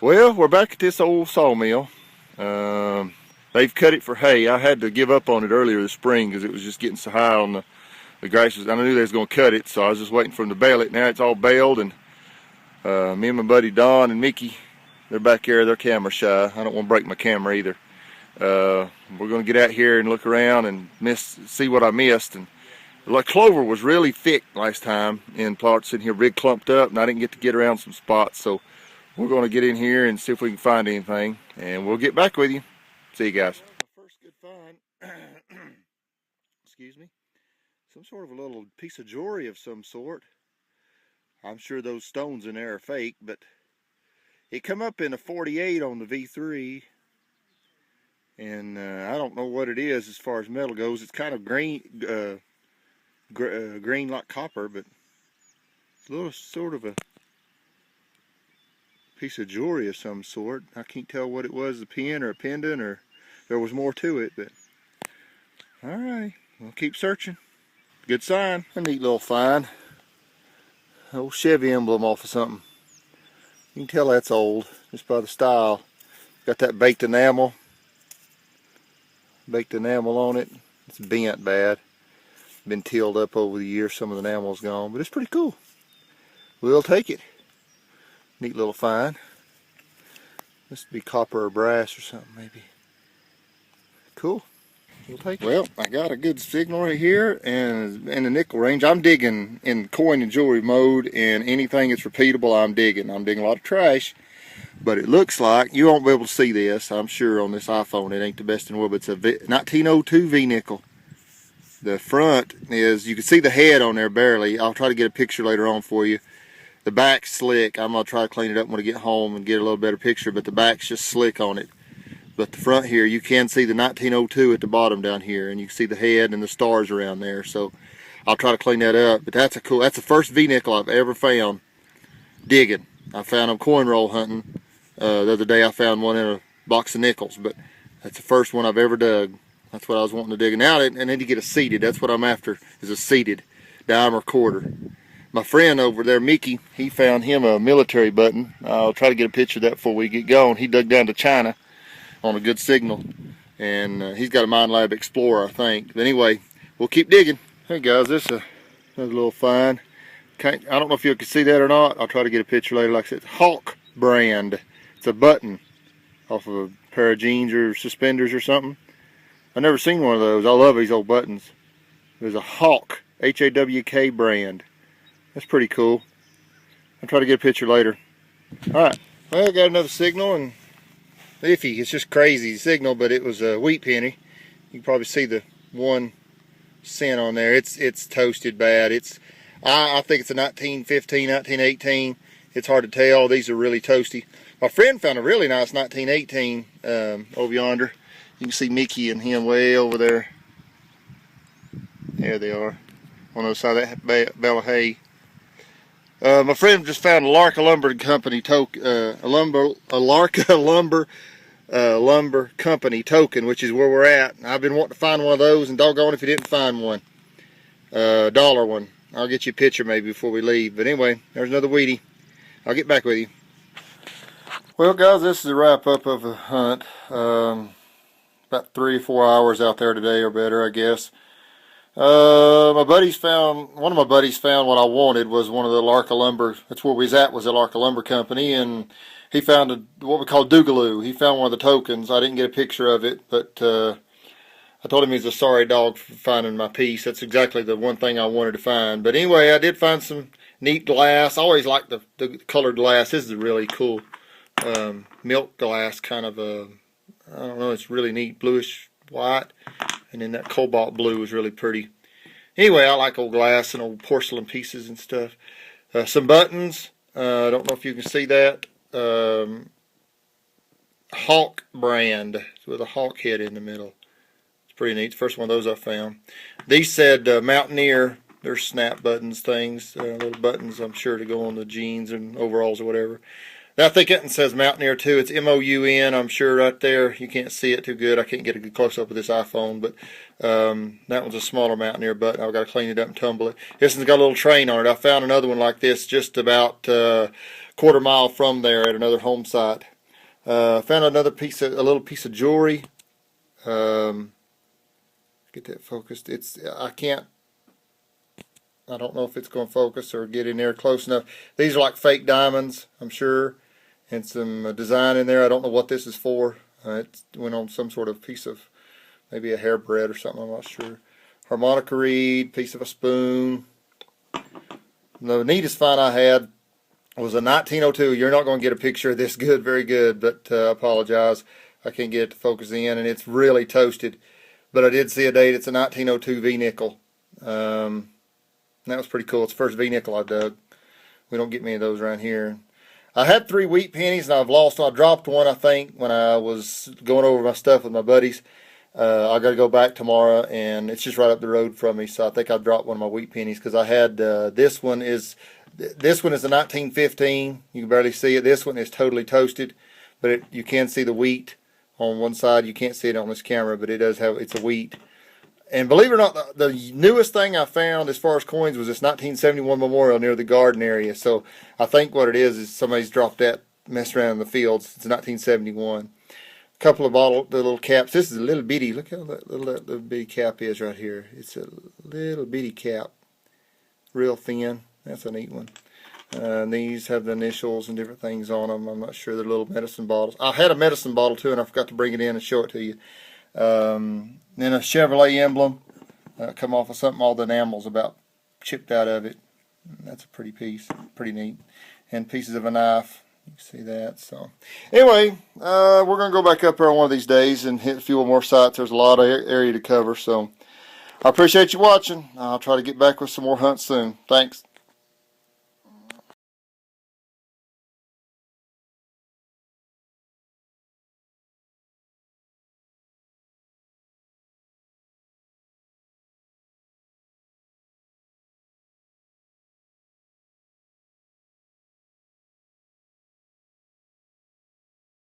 Well, we're back at this old sawmill. They've cut it for hay. I had to give up on it earlier this spring because it was just getting so high on the grasses. I knew they was going to cut it, so I was just waiting for them to bale it. Now it's all baled, and me and my buddy Don and Mickey, they're back here. They're camera shy. I don't want to break my camera either. We're going to get out here and look around and see what I missed. And like clover was really thick last time in plots in here, big clumped up, and I didn't get to get around some spots. So we're going to get in here and see if we can find anything, and we'll get back with you. See you guys. First good find, excuse me, some sort of a little piece of jewelry of some sort. I'm sure those stones in there are fake, but it come up in a 48 on the V3, and I don't know what it is as far as metal goes. It's kind of green, green like copper, but it's a little sort of a piece of jewelry of some sort. I can't tell what it was, a pin or a pendant, or there was more to it, but alright, we'll keep searching. Good sign. A neat little find. Old Chevy emblem off of something. You can tell that's old just by the style. Got that baked enamel on it. It's bent bad. Been tilled up over the years. Some of the enamel's gone, but it's pretty cool. We'll take it. Neat little find. This would be copper or brass or something maybe. Cool. We'll take it. Well, I got a good signal right here, and in the nickel range. I'm digging in coin and jewelry mode, and anything that's repeatable I'm digging. I'm digging a lot of trash, but it looks like, you won't be able to see this, I'm sure on this iPhone. It ain't the best in the world, but it's a 1902 V-nickel. The front is, you can see the head on there barely. I'll try to get a picture later on for you. The back's slick. I'm going to try to clean it up when I get home and get a little better picture, but the back's just slick on it. But the front here, you can see the 1902 at the bottom down here, and you can see the head and the stars around there. So I'll try to clean that up. But that's the first V-nickel I've ever found digging. I found them coin roll hunting. The other day I found one in a box of nickels, but that's the first one I've ever dug. That's what I was wanting to dig. And now, and then to get a seated, that's what I'm after, is a seated dime or quarter. My friend over there, Mickey, he found him a military button. I'll try to get a picture of that before we get going. He dug down to China on a good signal, and he's got a Mine Lab Explorer, I think. But anyway, we'll keep digging. Hey guys, this is another little find. I don't know if you can see that or not. I'll try to get a picture later. Like I said, Hawk brand. It's a button off of a pair of jeans or suspenders or something. I've never seen one of those. I love these old buttons. There's a Hawk, H-A-W-K brand. That's pretty cool. I'll try to get a picture later. Alright, well, I got another signal, and iffy. It's just crazy signal, but it was a wheat penny. You can probably see the 1 cent on there. It's toasted bad. I think it's a 1915, 1918. It's hard to tell. These are really toasty. My friend found a really nice 1918 over yonder. You can see Mickey and him way over there. There they are, on the other side of that bale of hay. My friend just found a Larka Lumber Company Lumber Company token, which is where we're at. I've been wanting to find one of those, and doggone if you didn't find one. Dollar one. I'll get you a picture maybe before we leave. But anyway, there's another weedy. I'll get back with you. Well guys, this is a wrap up of the hunt. About 3 or 4 hours out there today, or better, I guess. One of my buddies found what I wanted, was one of the Larka Lumber. That's where we was at, was the Larka Lumber Company, and he found what we call Doogaloo. He found one of the tokens. I didn't get a picture of it, but I told him he's a sorry dog for finding my piece. That's exactly the one thing I wanted to find. But anyway, I did find some neat glass. I always like the colored glass. This is really cool milk glass, kind of a, I don't know, it's really neat, bluish white. And then that cobalt blue is really pretty. Anyway, I like old glass and old porcelain pieces and stuff. Some buttons. I don't know if you can see that. Hawk brand with a hawk head in the middle. It's pretty neat. It's the first one of those I found. These said Mountaineer. They're snap buttons things. Little buttons, I'm sure, to go on the jeans and overalls or whatever. Now, I think it says Mountaineer too. It's M-O-U-N, I'm sure, right there. You can't see it too good. I can't get a good close-up with this iPhone, but that one's a smaller Mountaineer button. I've got to clean it up and tumble it. This one's got a little train on it. I found another one like this just about a quarter mile from there at another home site. Found another piece of, a little piece of jewelry. Get that focused. I don't know if it's going to focus or get in there close enough. These are like fake diamonds, I'm sure, and some design in there. I don't know what this is for. It went on some sort of piece of, maybe a hairbread or something, I'm not sure. Harmonica reed, piece of a spoon. The neatest find I had was a 1902. You're not going to get a picture of this good, very good, but I apologize. I can't get it to focus in, and it's really toasted. But I did see a date. It's a 1902 V-nickel. That was pretty cool. It's the first V-nickel I dug. We don't get many of those around here. I had 3 wheat pennies, and I dropped one, I think, when I was going over my stuff with my buddies. I got to go back tomorrow, and it's just right up the road from me, so I think I dropped one of my wheat pennies, because I had, this one is a 1915. You can barely see it. This one is totally toasted, but you can see the wheat on one side. You can't see it on this camera, but it does have, it's a wheat. And believe it or not, the newest thing I found as far as coins was this 1971 memorial near the garden area. So I think what it is somebody's dropped that, messed around in the fields. It's 1971. A couple of the little caps. This is a little bitty. Look how that little bitty cap is right here. It's a little bitty cap. Real thin. That's a neat one. And these have the initials and different things on them. I'm not sure. They're little medicine bottles. I had a medicine bottle too, and I forgot to bring it in and show it to you. Then a Chevrolet emblem, come off of something, all the enamel's about chipped out of it. That's a pretty piece, pretty neat. And pieces of a knife, you can see that. So anyway, we're going to go back up there on one of these days and hit a few more sites. There's a lot of area to cover, so I appreciate you watching. I'll try to get back with some more hunts soon. Thanks.